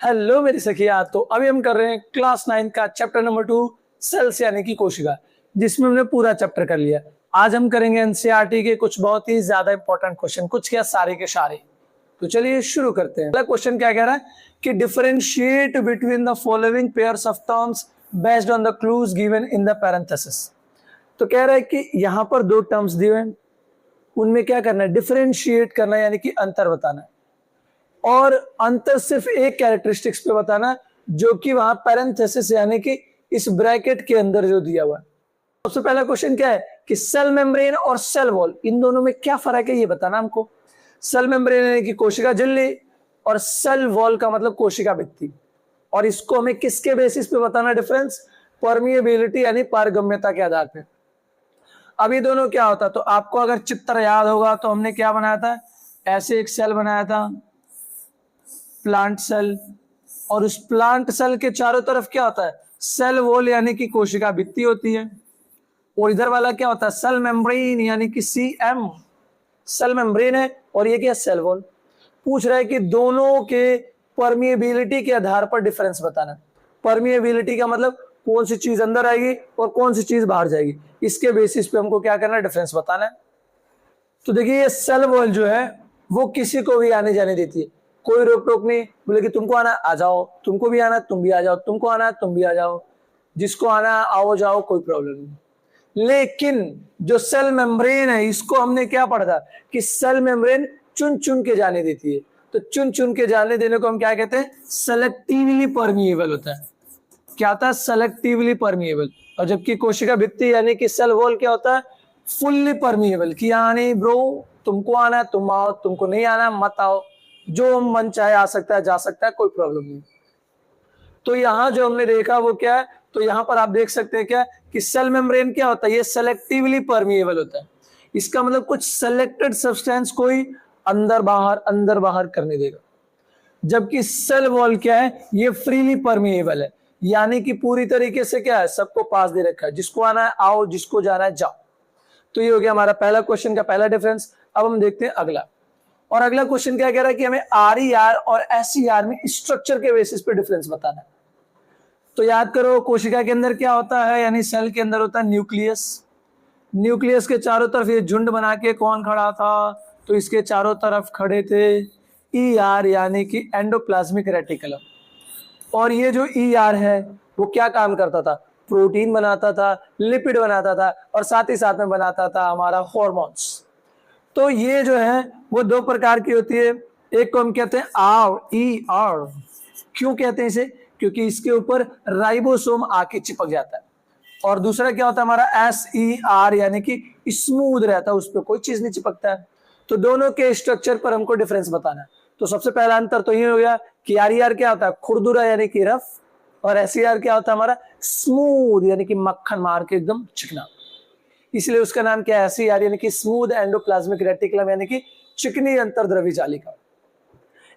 Hello मेरी सखिया। तो अभी हम कर रहे हैं क्लास 9 का चैप्टर नंबर 2 सेल्स यानी कि कोशिका, जिसमें हमने पूरा चैप्टर कर लिया। आज हम करेंगे एनसीईआरटी के कुछ बहुत ही ज्यादा इंपॉर्टेंट क्वेश्चन, कुछ क्या सारे के सारे। तो चलिए शुरू करते हैं। पहला क्वेश्चन क्या कह रहा है कि differentiate between the following pairs of terms based on the clues given in the parenthesis. तो कह रहा है कि यहाँ पर दो टर्म्स दिए हैं, उनमें क्या करना है, डिफरेंशिएट करना है यानी कि अंतर बताना है। और अंतर सिर्फ एक कैरेक्टरिस्टिक्स पे बताना जो कि वहां पैरेंथेसिस यानी कि इस ब्रैकेट के अंदर जो दिया हुआ है। सबसे पहला क्वेश्चन क्या है कि सेल मेम्ब्रेन और सेल वॉल, इन दोनों में क्या फर्क है ये बताना हमको। सेल मेम्ब्रेन यानी कि कोशिका झिल्ली और सेल वॉल का मतलब कोशिका भित्ति। और इसको हमें किसके बेसिस पे बताना डिफरेंस, परमिएबिलिटी यानी पारगम्यता के आधार पे। अब ये दोनों क्या होता है, तो आपको अगर चित्र याद होगा तो हमने क्या बनाया था, ऐसे एक सेल बनाया था प्लांट सेल, और उस प्लांट सेल के चारों तरफ क्या होता है, सेल वॉल यानी कि कोशिका भित्ति होती है। और इधर वाला क्या होता है, सेल मेम्ब्रेन यानी कि सीएम, सेल मेम्ब्रेन है, और ये क्या, सेल वॉल। पूछ रहा है कि दोनों के परमिएबिलिटी के आधार पर डिफरेंस बताना। परमिएबिलिटी का मतलब कौन सी चीज अंदर आएगी और कौन सी चीज बाहर जाएगी, इसके बेसिस पे हमको क्या करना है, डिफरेंस बताना है। तो देखिए ये सेल वॉल जो है वो किसी को भी आने जाने देती है, कोई रोक टोक नहीं। बोले कि तुमको आना आ जाओ, तुमको भी आना तुम भी आ जाओ, तुमको आना तुम भी आ जाओ, जिसको आना आओ जाओ, कोई प्रॉब्लम नहीं। लेकिन जो सेल मेम्ब्रेन है इसको हमने क्या पढ़ा था कि सेल मेम्ब्रेन चुन चुन के जाने देती है। तो चुन चुन के जाने देने को हम क्या कहते हैं, सेलेक्टिवली परमिएबल होता है। क्या होता है, सेलेक्टिवली परमिएबल। और जबकि कोशिका भित्ति यानी कि सेल वॉल क्या होता है, फुल्ली परमिएबल, कि नहीं ब्रो तुमको आना है तुम आओ, तुमको नहीं आना मत आओ, जो मन चाहे आ सकता है जा सकता है, कोई प्रॉब्लम नहीं। तो यहां जो हमने देखा वो क्या है, तो यहां पर आप देख सकते हैं क्या कि सेल मेम्ब्रेन क्या होता है, ये सेलेक्टिवली परमिएबल होता है। इसका मतलब कुछ सेलेक्टेड सब्सटेंस कोई अंदर बाहर करने देगा। जबकि सेल वॉल क्या है, ये फ्रीली परमिएबल है, यानी कि पूरी तरीके से क्या है, सबको पास दे रखा है, जिसको आना है आओ, जिसको जाना है जाओ। तो ये हो गया हमारा पहला क्वेश्चन का पहला डिफरेंस। अब हम देखते हैं अगला। और अगला क्वेश्चन क्या कह रहा है कि हमें आरईआर और एसईआर में स्ट्रक्चर के बेसिस पे डिफरेंस बताना है। तो याद करो कोशिका के अंदर क्या होता है, यानी सेल के अंदर होता है न्यूक्लियस। न्यूक्लियस के चारों तरफ ये झुंड बना के कौन खड़ा था, तो इसके चारों तरफ खड़े थे ईआर यानी कि एंडोप्लाज्मिक रेटिकुलम। और ये जो ईआर है वो क्या काम करता था, प्रोटीन बनाता था, लिपिड बनाता था, और साथ ही साथ में बनाता था हमारा हॉर्मोन्स। तो ये जो है वो दो प्रकार की होती है। एक को हम कहते हैं आर। क्यों कहते हैं इसे, क्योंकि इसके ऊपर राइबोसोम आके चिपक जाता है। और दूसरा क्या होता है हमारा एसईआर यानी कि स्मूथ रहता है, उस पर कोई चीज नहीं चिपकता है। तो दोनों के स्ट्रक्चर पर हमको डिफरेंस बताना है। तो सबसे पहला अंतर तो ये हो गया कि आरईआर क्या होता है, खुरदुरा यानी कि रफ, और एसईआर क्या होता है हमारा स्मूथ यानी कि मक्खन मार के एकदम चिकना। इसलिए उसका नाम क्या है, एसईआर यानी कि स्मूथ एंडोप्लाज्मिक रेटिकुलम यानी कि चिकनी अंतर्द्रव्य जालिका।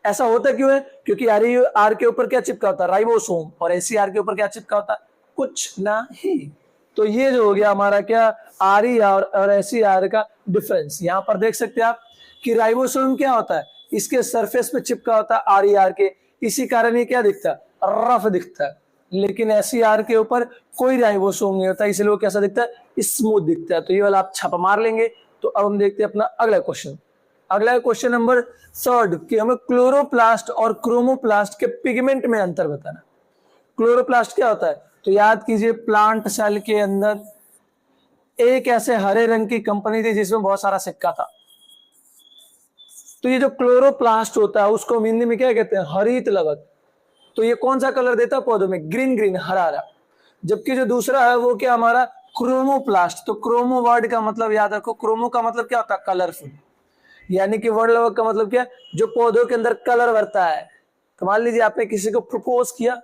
ऐसा होता क्यों है, क्योंकि आरईआर के ऊपर क्या चिपका होता है, राइबोसोम, और एसईआर के ऊपर क्या चिपका होता है, कुछ ना ही। तो ये जो हो गया हमारा क्या, आरईआर और एसईआर का डिफरेंस। यहां पर देख सकते हैं आप कि राइबोसोम क्या होता है, इसके सरफेस पे चिपका होता है आरईआर के, इसी कारण ये क्या दिखता है, रफ दिखता है। लेकिन एसईआर के ऊपर कोई राइबोसोम नहीं होता, इसलिए वो कैसा दिखता है, स्मूथ दिखता है। तो ये वाला आप छापा मार लेंगे। तो अब हम देखते हैं अपना अगला क्वेश्चन। अगला क्वेश्चन नंबर 3 कि हमें क्लोरोप्लास्ट और क्रोमोप्लास्ट के पिगमेंट में अंतर बताना। क्लोरोप्लास्ट क्या होता है, तो याद कीजिए प्लांट सेल के अंदर एक ऐसे हरे रंग की कंपनी थी जिसमें बहुत सारा सिक्का था। तो ये जो क्लोरोप्लास्ट होता है उसको हिंदी में क्या कहते हैं, हरित लवक। तो ये कौन सा कलर देता है पौधों में, ग्रीन ग्रीन हरा हरा। जबकि जो दूसरा है वो क्या हमारा क्रोमोप्लास्ट। तो क्रोमो वर्ड का मतलब याद रखो, क्रोमो का मतलब क्या होता है, कलरफुल, यानी कि वर्ण लवक का मतलब क्या, जो पौधों के अंदर कलर भरता है। तो मान लीजिए आपने किसी को प्रपोज किया,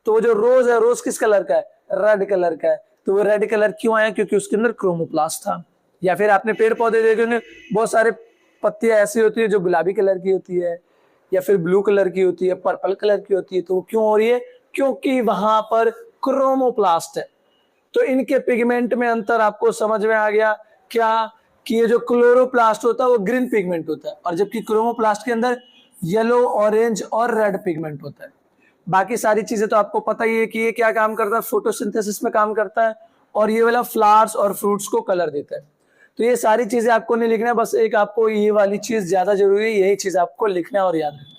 तो वो जो रोज है, रोज किस कलर का है, रेड कलर का है। तो वो रेड कलर क्यों आया, क्योंकि उसके अंदर क्रोमोप्लास्ट था। या फिर आपने पेड़ पौधे देखे होंगे, बहुत सारे पत्तियां ऐसी होती है जो गुलाबी कलर की होती है, या फिर ब्लू कलर की होती है, पर्पल कलर की होती है। तो वो क्यों हो रही है, क्योंकि वहां पर क्रोमोप्लास्ट है। तो इनके पिगमेंट में अंतर आपको समझ में आ गया क्या, कि ये जो क्लोरोप्लास्ट होता है वो ग्रीन पिगमेंट होता है, और जबकि क्रोमोप्लास्ट के अंदर येलो, ऑरेंज और रेड पिगमेंट होता है। बाकी सारी चीजें तो आपको पता ही है कि ये क्या काम करता है, फोटोसिंथेसिस में काम करता है, और ये वाला फ्लावर्स और फ्रूट्स को कलर देता है। तो ये सारी चीजें आपको नहीं लिखना है, बस एक आपको ये वाली चीज ज्यादा जरूरी है, यही चीज आपको लिखना है और याद रखना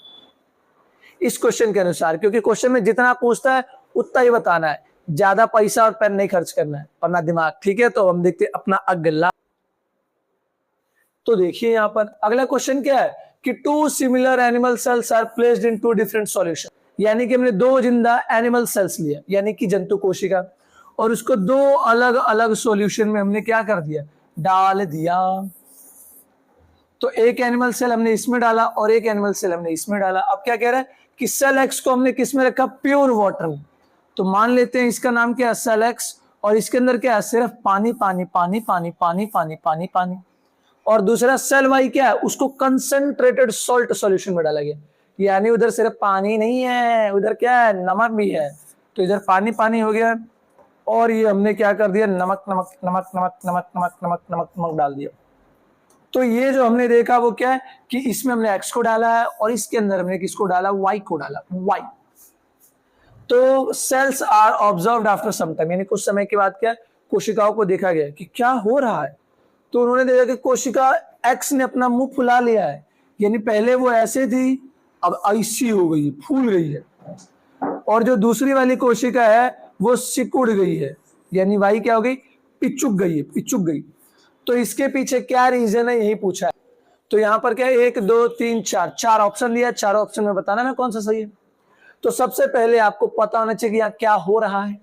इस क्वेश्चन के अनुसार, क्योंकि क्वेश्चन में जितना पूछता है उतना ही बताना है, ज्यादा पैसा और पेन नहीं खर्च करना है और ना दिमाग। ठीक है, तो हम देखते हैं अपना अगला। तो देखिए यहाँ पर अगला क्वेश्चन क्या है कि two similar animal cells are placed in two different solution, यानी कि हमने दो जिंदा एनिमल सेल्स लिया, यानी कि जंतु कोशिका, और उसको दो अलग अलग सॉल्यूशन में हमने क्या कर दिया, डाल दिया। तो एक एनिमल सेल हमने इसमें डाला और एक एनिमल सेल हमने इसमें डाला। अब क्या कह रहा है कि सेल एक्स को हमने किस में रखा, प्योर वाटर में। तो मान लेते हैं इसका नाम क्या है, सेल एक्स, और इसके अंदर क्या है, सिर्फ पानी पानी पानी पानी पानी पानी पानी पानी। और दूसरा सेल वाई क्या है, उसको कंसंट्रेटेड सॉल्ट सॉल्यूशन में डाला गया, यानी उधर सिर्फ पानी नहीं है, उधर क्या है, नमक भी है। तो इधर पानी पानी हो गया, और ये हमने क्या कर दिया, नमक नमक नमक नमक नमक नमक नमक नमक नमक डाल दिया। तो ये जो हमने देखा वो क्या है कि इसमें हमने एक्स को डाला है और इसके अंदर हमने किसको डाला, वाई को डाला, वाई। तो cells are observed after some time, यानी कुछ समय के बाद क्या कोशिकाओं को देखा गया कि क्या हो रहा है। तो उन्होंने देखा कि कोशिका एक्स ने अपना मुंह फुला लिया है, यानी पहले वो ऐसे थी अब ऐसी हो गई, फूल गई है। और जो दूसरी वाली कोशिका है वो सिकुड़ गई है, यानी वाई क्या हो गई, पिचुक गई है, पिचुक गई। तो इसके पीछे क्या रीजन है, यही पूछा है। तो यहाँ पर क्या है, 1 2 3 4 चार ऑप्शन लिया, चारों ऑप्शन में बताना है कौन सा सही है। तो सबसे पहले आपको पता होना चाहिए कि यहाँ क्या हो रहा है।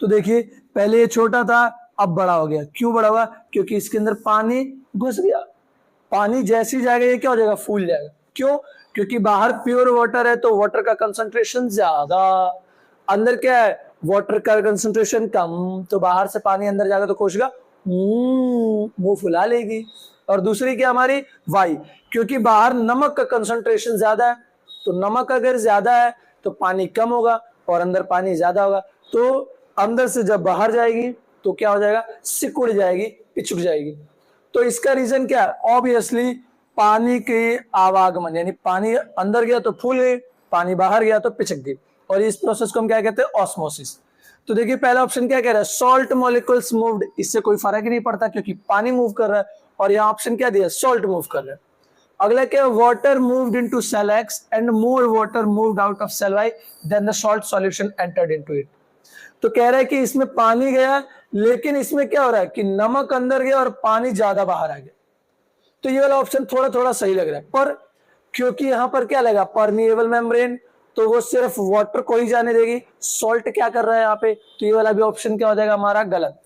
तो देखिए पहले ये छोटा था, अब बड़ा हो गया। क्यों बड़ा हुआ, क्योंकि इसके अंदर पानी घुस गया। पानी जैसी जाएगा ये क्या हो जाएगा, फूल जाएगा। क्यों, क्योंकि बाहर प्योर वाटर है तो वाटर का कंसंट्रेशन ज्यादा, अंदर क्या है, वाटर का कंसंट्रेशन कम, तो बाहर से पानी अंदर जाएगा तो कोशिका मुंह फुला लेगी। और दूसरी क्या हमारी वाई, क्योंकि बाहर नमक का कंसंट्रेशन ज्यादा है, तो नमक अगर ज्यादा है तो पानी कम होगा और अंदर पानी ज्यादा होगा, तो अंदर से जब बाहर जाएगी तो क्या हो जाएगा, सिकुड़ जाएगी, पिचुक जाएगी। तो इसका रीजन क्या है, ऑब्वियसली पानी के आवागमन, यानी पानी अंदर गया तो फूल गई, पानी बाहर गया तो पिचक गई। और इस प्रोसेस को हम क्या कहते हैं, ऑस्मोसिस। तो देखिए पहला ऑप्शन क्या कह रहा है, सॉल्ट मॉलिक्यूल्स मूव्ड, इससे कोई फर्क ही नहीं पड़ता क्योंकि पानी मूव कर रहा है, और यहाँ ऑप्शन क्या दिया, सॉल्ट मूव कर रहा है। अगला क्या है, water moved into cell X and more water moved out of cell Y then the salt solution entered into it. तो कह रहा है कि इसमें पानी गया, लेकिन इसमें क्या हो रहा है कि नमक अंदर गया और पानी ज्यादा बाहर आ गया। तो ये वाला ऑप्शन थोड़ा थोड़ा सही लग रहा है, पर क्योंकि यहाँ पर क्या लगा, परमिएबल मेम्ब्रेन, तो वो सिर्फ वाटर को ही जाने देगी। सॉल्ट क्या कर रहा है यहाँ पे, तो ये वाला भी ऑप्शन क्या हो जाएगा हमारा गलत।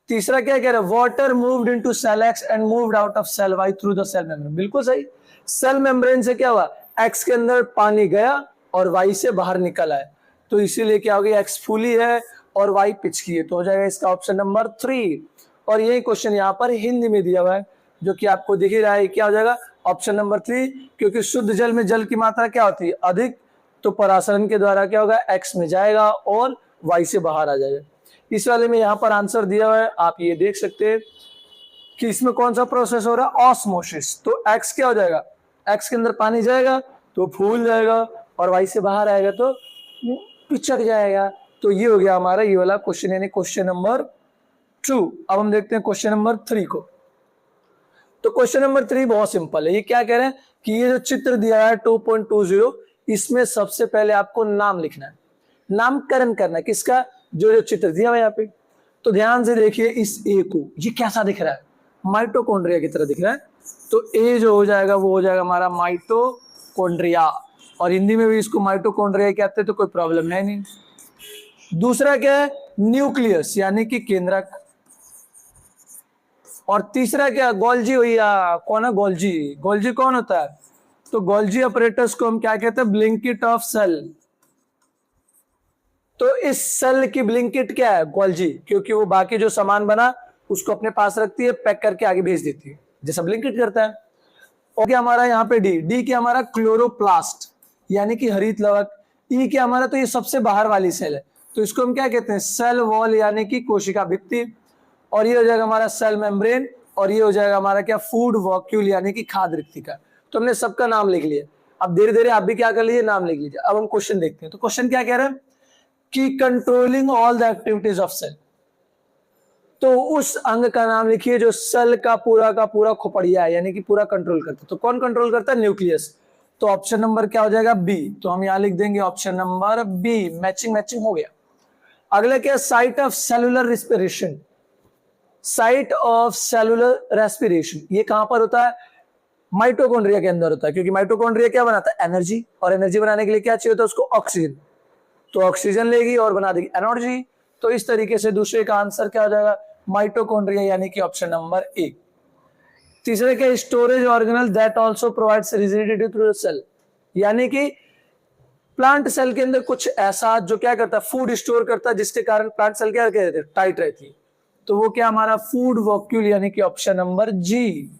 तीसरा क्या कह रहा है, water moved into cell X and moved out of cell Y through the cell membrane, बिल्कुल सही। सेल मेम्ब्रेन से क्या हुआ, एक्स के अंदर पानी गया और वाई से बाहर निकल आया, तो इसीलिए क्या हो गया, एक्स फूली है और वाई पिचकी है, तो हो जाएगा इसका ऑप्शन नंबर 3। और यही क्वेश्चन यहाँ पर हिंदी में दिया हुआ है जो कि आपको दिख ही रहा है, क्या हो जाएगा ऑप्शन नंबर 3। क्योंकि शुद्ध जल में जल की मात्रा क्या होती है, अधिक, तो परासरण के द्वारा क्या होगा, एक्स में जाएगा और वाई से बाहर आ जाएगा। इस वाले में यहाँ पर आंसर दिया हुआ है, आप ये देख सकते हैं कि इसमें कौन सा प्रोसेस हो रहा है, ऑस्मोसिस। तो एक्स क्या हो जाएगा, एक्स के अंदर पानी जाएगा तो फूल जाएगा और वाई से बाहर आएगा तो पिचक जाएगा। तो ये हो गया हमारा ये वाला क्वेश्चन, यानी क्वेश्चन नंबर 2। अब हम देखते हैं क्वेश्चन नंबर 3 को। तो क्वेश्चन नंबर 3 बहुत सिंपल है। ये क्या कह रहे हैं कि ये जो चित्र दिया है 2.20, इसमें सबसे पहले आपको नाम लिखना है, नामकरण करना है किसका, जो चित्र दिया हुआ है यहाँ पे। तो ध्यान से देखिए इस ए को, ये कैसा दिख रहा है, माइटोकॉन्ड्रिया की तरह दिख रहा है। तो ए जो हो जाएगा वो हो जाएगा हमारा माइटोकॉन्ड्रिया, और हिंदी में भी इसको माइटोकॉन्ड्रिया कहते हैं, तो कोई प्रॉब्लम है नहीं। दूसरा क्या है, न्यूक्लियस यानी कि केंद्रक। और तीसरा क्या, गोल्जी भैया, कौन है गोल्जी, गोल्जी कौन होता है, तो गोल्जी ऑपरेटर्स को हम क्या कहते हैं, ब्लिंकिट ऑफ सेल। तो इस सेल की ब्लिंकिट क्या है, गोल्जी, क्योंकि वो बाकी जो सामान बना उसको अपने पास रखती है, पैक करके आगे भेज देती है, जैसा ब्लिंकिट करता है। और क्या हमारा यहाँ पे डी क्या हमारा क्लोरोप्लास्ट यानी कि हरित लवक। ई क्या हमारा, तो ये सबसे बाहर वाली सेल है, तो इसको हम क्या कहते हैं, सेल वॉल यानी कि कोशिका भित्ति। और ये हो जाएगा हमारा सेल मेम्ब्रेन, और ये हो जाएगा हमारा क्या, फूड वॉक्यूल यानी कि खाद्य रिक्तिका। तो हमने सबका नाम लिख लिया। अब धीरे धीरे आप भी क्या कर लीजिए, नाम लिख लीजिए। अब हम क्वेश्चन देखते हैं। तो क्वेश्चन क्या कह रहा है कि controlling all the activities of cell. तो उस अंग का नाम लिखिए जो सेल का पूरा खोपड़िया है, यानी कि पूरा कंट्रोल करता है। तो कौन कंट्रोल करता है? न्यूक्लियस। तो ऑप्शन नंबर क्या हो जाएगा? बी। तो हम यहां लिख देंगे option number B. Matching matching हो गया। अगला क्या? Site of cellular respiration. Site of cellular respiration ये कहां पर होता है? माइटोकॉन्ड्रिया के अंदर होता है, क्योंकि माइटोकॉन्ड्रिया क्या बनाता है? एनर्जी। और एनर्जी बनाने के लिए क्या चाहिए होता है उसको? ऑक्सीजन। तो ऑक्सीजन लेगी और बना देगी एनर्जी। तो इस तरीके से दूसरे का आंसर क्या हो जाएगा? माइटोकॉन्ड्रिया, यानी कि ऑप्शन नंबर ए। तीसरे के storage organelle that also provides rigidity through the cell, यानी कि प्लांट सेल के अंदर कुछ ऐसा जो क्या करता है? फूड स्टोर करता है, जिसके कारण प्लांट सेल क्या रहती है? टाइट रहती है। तो वो क्या हमारा? फूड वॉक्यूल, यानी कि ऑप्शन नंबर जी।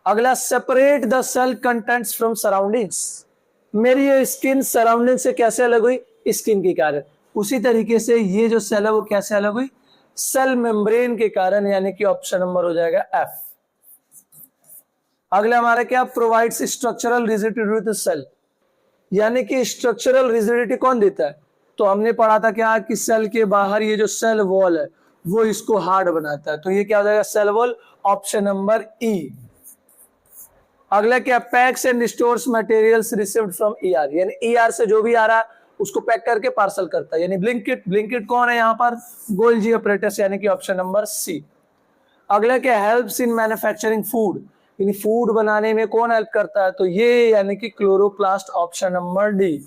अगला, separate the cell contents from surroundings. मेरी ये स्किन सराउंडिंग से कैसे अलग हुई? स्किन के कारण। उसी तरीके से ये जो सेल है वो कैसे अलग हुई? सेल मेम्ब्रेन के कारण, यानी कि ऑप्शन नंबर हो जाएगा एफ। अगला हमारा क्या? Provides structural rigidity to the cell, यानी कि स्ट्रक्चरल रिजिडिटी कौन देता है? तो हमने पढ़ा था क्या कि सेल के बाहर ये जो सेल वॉल है वो इसको हार्ड बनाता है। तो ये क्या हो जाएगा? Cell wall, option number E. अगला क्या? Packs and stores materials received from ER, यानी ईआर से जो भी आ रहा है उसको पैक करके पार्सल करता है, यानी ब्लिंकिट। ब्लिंकिट कौन है यहाँ पर? गोल्जी ऑपरेटस, यानी कि ऑप्शन नंबर सी। अगला क्या? हेल्प्स इन मैन्युफैक्चरिंग फूड, यानी फूड बनाने में कौन हेल्प करता है? तो ये यानी कि क्लोरोप्लास्ट, ऑप्शन नंबर डी।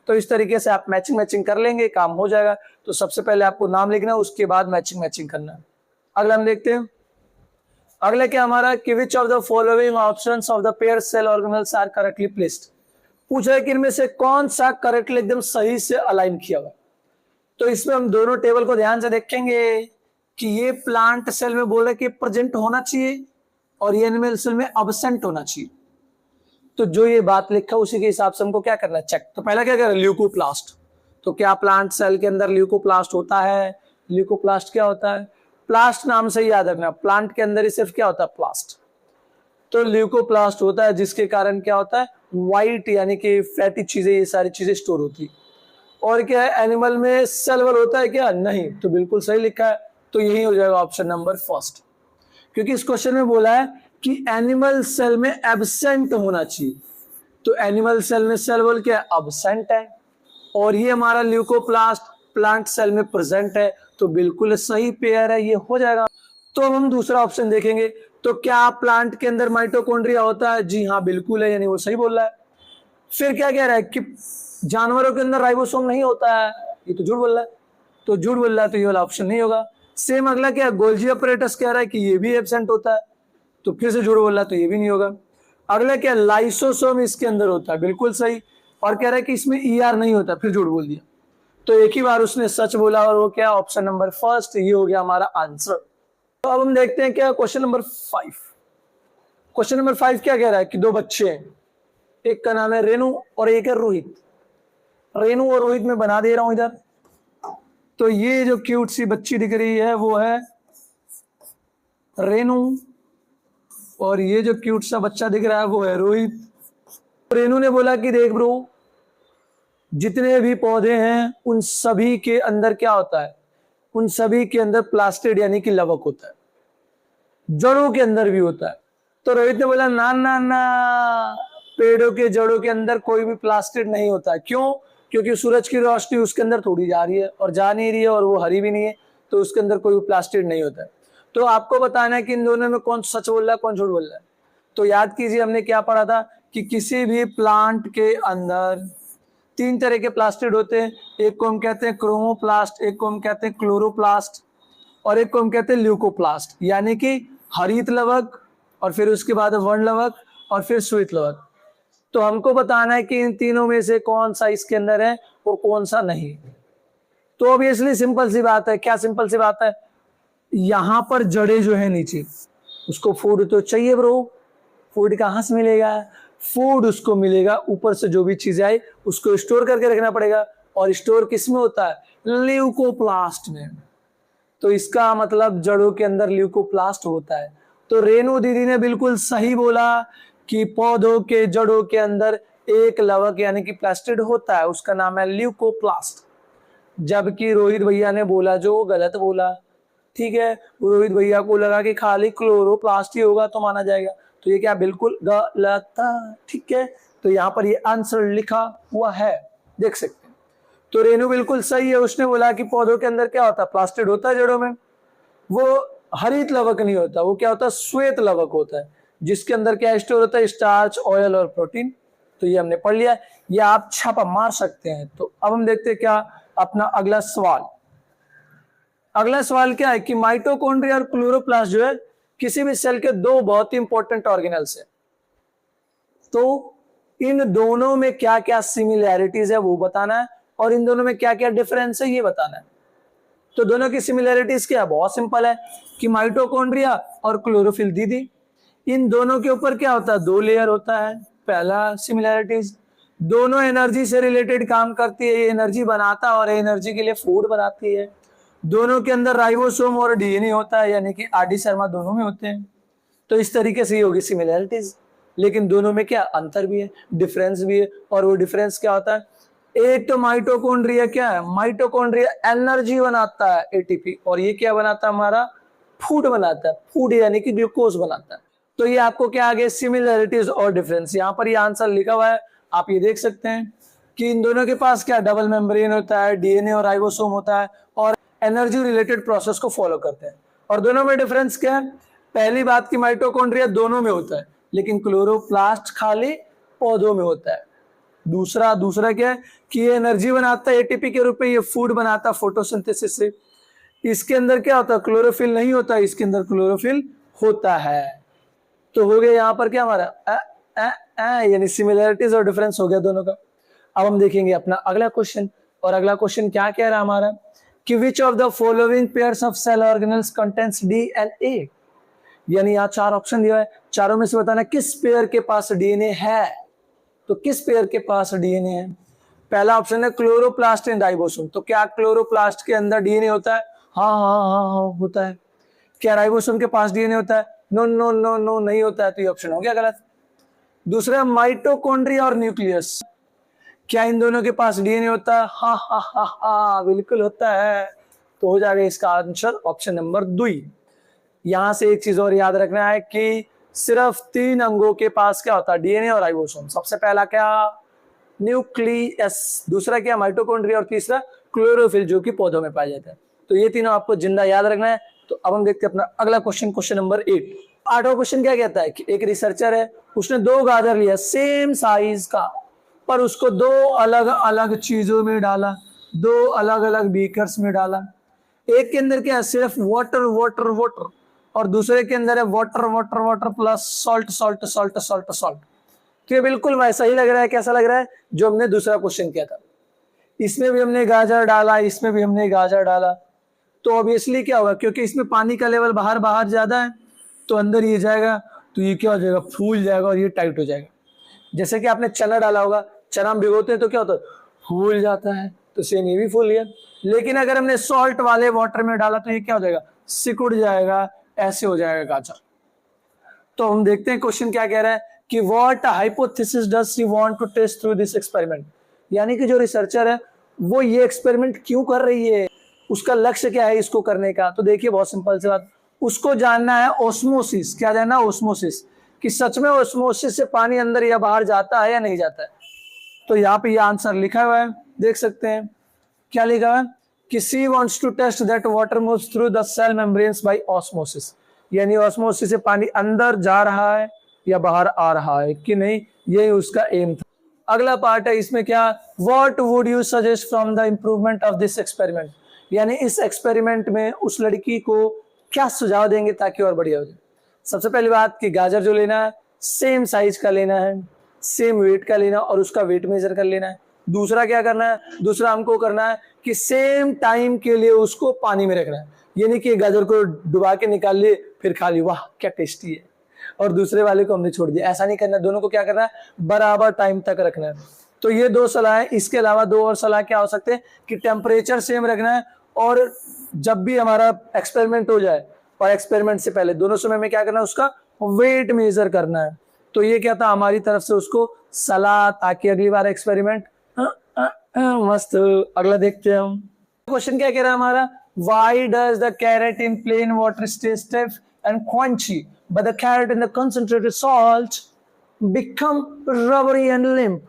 तो इस तरीके से आप मैचिंग मैचिंग कर लेंगे, काम हो जाएगा। तो सबसे पहले आपको नाम लिखना है, उसके बाद मैचिंग मैचिंग करना है। अगला हम देखते हैं। अगला क्या हमारा? कि which of the following options of the pair cell organelles are correctly placed. पूछा है कि इनमें से कौन सा करेक्टली एकदम सही से अलाइन किया हुआ। तो इसमें हम दोनों टेबल को ध्यान से देखेंगे कि ये प्लांट सेल में बोल रहे कि प्रेजेंट होना चाहिए और ये एनिमल सेल में अब्सेंट होना चाहिए। तो जो ये बात लिखा उसी के हिसाब से हमको क्या करना है? चेक। तो पहला क्या कर रहे हैं? ल्यूकोप्लास्ट। तो क्या प्लांट सेल के अंदर ल्यूकोप्लास्ट होता है? ल्यूकोप्लास्ट क्या होता है? प्लास्ट नाम से ही याद रखना, प्लांट के अंदर ही सिर्फ क्या होता है? प्लास्ट। तो ल्यूकोप्लास्ट होता है, जिसके कारण क्या होता है? व्हाइट, यानी कि फैटी चीजें, ये सारी चीजें स्टोर होती है। और क्या है? एनिमल में सेल वॉल होता है क्या? नहीं। तो बिल्कुल सही लिखा है। तो यही हो जाएगा ऑप्शन नंबर फर्स्ट, क्योंकि इस क्वेश्चन में बोला है कि एनिमल सेल में एब्सेंट होना चाहिए। तो एनिमल सेल में सेल वॉल क्या है? एब्सेंट है। और ये हमारा ल्यूकोप्लास्ट प्लांट सेल में प्रेजेंट है। तो बिल्कुल सही पेयर है, ये हो जाएगा। तो अब हम दूसरा ऑप्शन देखेंगे। तो क्या प्लांट के अंदर माइटोकॉन्ड्रिया होता है? जी हाँ, बिल्कुल है, यानी वो सही बोल रहा है। फिर क्या कह रहा है कि जानवरों के अंदर राइबोसोम नहीं होता है? ये तो झूठ बोल रहा है। तो झूठ बोल रहा है, तो ये वाला ऑप्शन नहीं होगा। सेम अगला क्या? गोल्जी ऑपरेटस कह रहा है कि ये भी एब्सेंट होता है। तो फिर से झूठ बोल रहा है, तो ये भी नहीं होगा। अगला क्या? लाइसोसोम इसके अंदर होता है, बिल्कुल सही। और कह रहा है कि इसमें ईआर नहीं होता, फिर झूठ बोल दिया। तो एक ही बार उसने सच बोला, और वो क्या? Option number first. ये हो गया हमारा आंसर। तो अब हम देखते हैं क्या क्वेश्चन नंबर 5। क्वेश्चन नंबर 5 क्या कह रहा है कि दो बच्चे हैं, एक का नाम है रेनू और एक है रोहित। रेनू और रोहित में बना दे रहा हूं इधर। तो ये जो क्यूट सी बच्ची दिख रही है वो है रेनू, और ये जो क्यूट सा बच्चा दिख रहा है वो है रोहित। रेनू ने बोला कि देख ब्रो, जितने भी पौधे हैं उन सभी के अंदर क्या होता है? उन सभी के अंदर प्लास्टिड, यानी कि लवक होता है। जड़ों के अंदर भी होता है। तो रोहित ने बोला ना ना ना, पेड़ों के जड़ों के अंदर कोई भी प्लास्टिड नहीं होता है। क्यों? क्योंकि सूरज की रोशनी उसके अंदर थोड़ी जा रही है और जा नहीं रही है, और वो हरी भी नहीं है, तो उसके अंदर कोई भी प्लास्टिड नहीं होता है। तो आपको बताना है कि इन दोनों में कौन सच बोल रहा है, कौन झूठ बोल रहा है। तो याद कीजिए, हमने क्या पढ़ा था कि किसी भी प्लांट के अंदर 3 तरह के प्लास्टिड होते हैं। एक को हम कहते हैं क्रोमोप्लास्ट, एक को हम कहते हैं क्लोरोप्लास्ट, और एक को हम कहते हैं ल्यूकोप्लास्ट, यानी कि हरित लवक, और फिर उसके बाद वर्ण लवक, और फिर श्वेत लवक। तो हमको बताना है कि इन तीनों में से कौन सा इसके अंदर है और कौन सा नहीं। तो ऑब्वियसली सिंपल सी बात है। क्या सिंपल सी बात है? यहां पर जड़े जो है नीचे, उसको फूड तो चाहिए ब्रो। फूड कहां से मिलेगा? फूड उसको मिलेगा ऊपर से, जो भी चीजें आई उसको स्टोर करके रखना पड़ेगा। और स्टोर किस में होता है? ल्यूकोप्लास्ट में। तो इसका मतलब जड़ों के अंदर ल्यूकोप्लास्ट होता है। तो रेनू दीदी ने बिल्कुल सही बोला कि पौधों के जड़ों के अंदर एक लवक यानी कि प्लास्टिड होता है, उसका नाम है ल्यूकोप्लास्ट। जबकि रोहित भैया ने बोला जो गलत बोला, ठीक है, रोहित भैया को लगा कि खाली क्लोरोप्लास्ट ही होगा तो माना जाएगा, तो ये क्या बिल्कुल गलत था, ठीक है। तो यहाँ पर ये आंसर लिखा हुआ है, देख सकते हैं। तो रेनू बिल्कुल सही है, उसने बोला कि पौधों के अंदर क्या होता है, प्लास्टिड होता है जड़ों में। वो हरित लवक नहीं होता, वो क्या होता है, श्वेत लवक होता है, जिसके अंदर क्या स्टोर होता है, स्टार्च, ऑयल और प्रोटीन। तो ये हमने पढ़ लिया, ये आप छापा मार सकते हैं। तो अब हम देखते हैं क्या अपना अगला सवाल। अगला सवाल क्या है कि माइटोकॉन्ड्रिया और क्लोरोप्लास्ट जो है किसी भी सेल के दो बहुत ही इंपॉर्टेंट ऑर्गेनल्स है, तो इन दोनों में क्या क्या सिमिलैरिटीज है वो बताना है, और इन दोनों में क्या क्या डिफरेंस है ये बताना है। तो दोनों की सिमिलैरिटीज क्या है, बहुत सिंपल है कि माइटोकॉन्ड्रिया और क्लोरोफिल दीदी, इन दोनों के ऊपर क्या होता है, दो लेयर होता है। पहला सिमिलैरिटीज, दोनों एनर्जी से रिलेटेड काम करती है, ये एनर्जी बनाता है और एनर्जी के लिए फूड बनाती है। दोनों के अंदर राइबोसोम और डीएनए होता है, यानी कि आरडी शर्मा दोनों में होते हैं। तो इस तरीके से ये होगी सिमिलैरिटीज, लेकिन दोनों में क्या अंतर भी है, डिफरेंस भी है। और वो डिफरेंस क्या होता है, एक तो माइटोकॉन्ड्रिया क्या है, माइटोकॉन्ड्रिया एनर्जी बनाता है एटीपी, और ये क्या बनाता है, हमारा फूड बनाता है, फूड यानी कि ग्लूकोज बनाता है। तो ये आपको क्या आ गया, सिमिलैरिटीज और डिफरेंस। यहाँ पर ये आंसर लिखा हुआ है, आप ये देख सकते हैं कि इन दोनों के पास क्या डबल मेम्ब्रेन होता है, डीएनए और राइबोसोम होता है, और एनर्जी रिलेटेड प्रोसेस को फॉलो करते हैं। और दोनों में डिफरेंस क्या है, पहली बात की माइटोकॉन्ड्रिया दोनों में होता है, लेकिन क्लोरोप्लास्ट खाली पौधों में होता है। दूसरा क्या है कि ये एनर्जी बनाता है एटीपी के रूप में, ये फूड बनाता है फोटोसिंथेसिस से। इसके अंदर क्या होता है, क्लोरोफिल नहीं होता, इसके अंदर क्लोरोफिल होता है। तो हो गया यहाँ पर क्या हमारा यानी सिमिलैरिटीज और डिफरेंस हो गया दोनों का। अब हम देखेंगे अपना अगला क्वेश्चन, और अगला क्वेश्चन क्या कह रहा है हमारा कि which of the following pairs of cell organelles contains DNA, यानी यहाँ चार ऑप्शन दिया है, चारों में से बताना किस पेयर के पास डीएनए है। तो किस पेयर के पास डीएनए है, पहला ऑप्शन है क्लोरोप्लास्ट एंड राइबोसोम। तो क्या क्लोरोप्लास्ट के अंदर डीएनए होता है, हाँ होता है। क्या राइबोसोम के पास डीएनए होता है, नो नो नो नो नहीं होता है, तो ये ऑप्शन हो गया गलत। दूसरा माइटोकॉन्ड्रिया और न्यूक्लियस, क्या इन दोनों के पास डीएनए होता है, हाँ बिल्कुल होता है, तो हो जाएगा इसका आंसर ऑप्शन नंबर 2। यहां से एक चीज और याद रखना है कि सिर्फ 3 अंगों के पास क्या होता है, डीएनए और राइबोसोम। सबसे पहला क्या, न्यूक्लियस, दूसरा क्या माइटोकॉन्ड्रिया, और तीसरा क्लोरोफिल जो कि पौधों में पाया जाता है। तो ये तीनों आपको जिंदा याद रखना है। तो अब हम देखते हैं अपना अगला क्वेश्चन, क्वेश्चन नंबर 8। 8वां क्वेश्चन क्या कहता है कि एक रिसर्चर है, उसने 2 गाजर लिया सेम साइज का, पर उसको 2 अलग अलग चीजों में डाला, 2 अलग अलग बीकर्स में डाला। एक के अंदर क्या है, सिर्फ वाटर वाटर वाटर, और दूसरे के अंदर है water water water plus salt salt salt salt salt. तो ये बिल्कुल वैसा ही लग रहा है, कैसा लग रहा है जो हमने दूसरा क्वेश्चन किया था। इसमें भी हमने गाजर डाला, इसमें भी हमने गाजर डाला, तो ऑब्वियसली क्या होगा, क्योंकि इसमें पानी का लेवल बाहर बाहर ज्यादा है, तो अंदर ये जाएगा, तो ये क्या हो जाएगा, फूल जाएगा और ये टाइट हो जाएगा। जैसे कि आपने चना डाला होगा, चना हम भिगोते हैं तो क्या होता है, फूल जाता है, तो सेम ये भी फूल गया। लेकिन अगर हमने सॉल्ट वाले वाटर में डाला तो ये क्या हो जाएगा, सिकुड़ जाएगा, ऐसे हो जाएगा गाजर। तो हम देखते हैं क्वेश्चन क्या कह रहा है कि what hypothesis does she want to test through this experiment, यानी कि जो रिसर्चर है वो ये एक्सपेरिमेंट क्यों कर रही है, उसका लक्ष्य क्या है इसको करने का। तो देखिए बहुत सिंपल सी बात, उसको जानना है ऑस्मोसिस, क्या जानना है, ऑस्मोसिस, कि सच में ऑस्मोसिस से पानी अंदर या बाहर जाता है या नहीं जाता है। तो यहाँ पे ये आंसर लिखा हुआ है, देख सकते हैं क्या लिखा हुआ है कि she wants to test that water moves through the cell membranes by osmosis, यानी ऑस्मोसिस से पानी अंदर जा रहा है या बाहर आ रहा है कि नहीं, यही उसका एम था। अगला पार्ट है इसमें क्या, what would you suggest from the improvement of this experiment, यानी इस एक्सपेरिमेंट में उस लड़की को क्या सुझाव देंगे ताकि और बढ़िया हो जाए। सबसे पहली बात कि गाजर जो लेना है सेम साइज का लेना है, सेम वेट का लेना और उसका वेट मेजर कर लेना है। दूसरा क्या करना है, दूसरा हमको करना है कि सेम टाइम के लिए उसको पानी में रखना है, यानी कि गाजर को डुबा के निकाल लिए फिर खा ली, वाह क्या टेस्टी है, और दूसरे वाले को हमने छोड़ दिया, ऐसा नहीं करना, दोनों को क्या करना है, बराबर टाइम तक रखना है। तो ये 2 सलाह है। इसके अलावा 2 और सलाह क्या हो सकते हैं कि टेम्परेचर सेम रखना है, और जब भी हमारा एक्सपेरिमेंट हो जाए और एक्सपेरिमेंट से पहले दोनों समय में क्या करना है, उसका वेट मेजर करना है। तो ये क्या था हमारी तरफ से उसको सलाह, ताकि अगली बार एक्सपेरिमेंट मस्त। अगला देखते हैं हम। क्वेश्चन क्या कह रहा है हमारा, why does the carat in plain water stay stiff and crunchy but the carat in the concentrated salt become rubbery and limp.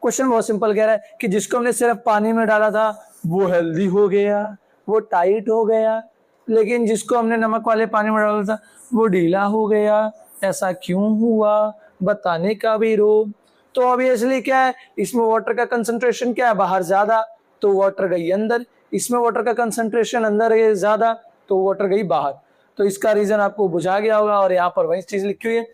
Question बहुत सिंपल कह रहा है कि जिसको हमने सिर्फ पानी में डाला था वो हेल्दी हो गया, वो टाइट हो गया, लेकिन जिसको हमने नमक वाले पानी में डाला था वो ढीला हो गया। ऐसा क्यों हुआ, बताने का भी रोग। तो ऑब्वियसली क्या है, इसमें वाटर का कंसंट्रेशन क्या है, बाहर ज्यादा, तो वाटर गई अंदर। इसमें वाटर का कंसंट्रेशन अंदर है ज्यादा, तो वाटर गई बाहर। तो इसका रीजन आपको बुझा गया होगा। और यहाँ पर वही चीज लिखी हुई है